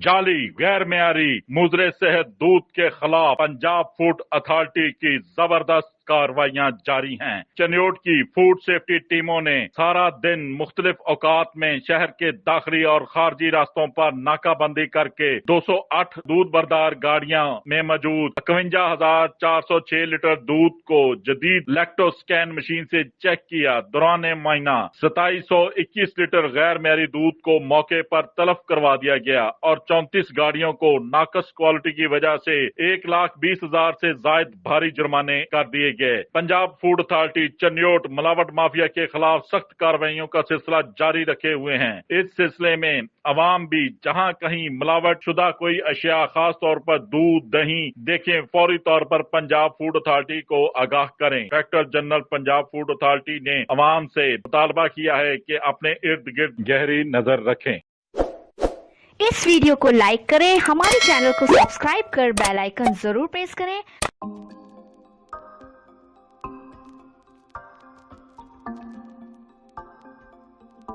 जाली गैर मेयारी मुजरे सेहत दूध के खिलाफ पंजाब फूड अथॉरिटी की जबरदस्त कार्रवाइयां जारी हैं। चनियोट की फूड सेफ्टी टीमों ने सारा दिन मुख्तलिफ औकात में शहर के दाखिली और खारजी रास्तों पर नाकाबंदी करके 208 दूध बरदार गाड़ियां में मौजूद 51,406 लीटर दूध को जदीद लैक्टोस्कैन मशीन से चेक किया। दौरान मुआयना 2721 लीटर गैर मेयारी दूध को मौके पर तलब करवा दिया गया और 34 गाड़ियों को नाकस क्वालिटी की वजह से 1,20,000 से जायद भारी जुर्माने कर दिए गए। पंजाब फूड अथॉरिटी चनियोट मिलावट माफिया के खिलाफ सख्त कार्रवाइयों का सिलसिला जारी रखे हुए हैं। इस सिलसिले में अवाम भी जहां कहीं मिलावट शुदा कोई अशिया खास तौर पर दूध दही देखें फौरी तौर पर पंजाब फूड अथॉरिटी को आगाह करें। Director general Punjab food authority ने अवाम से मुतालबा किया है कि अपने इर्द गिर्द गहरी नजर रखें। इस वीडियो को लाइक करें, हमारे चैनल को सब्सक्राइब कर बेल आइकन जरूर प्रेस करें।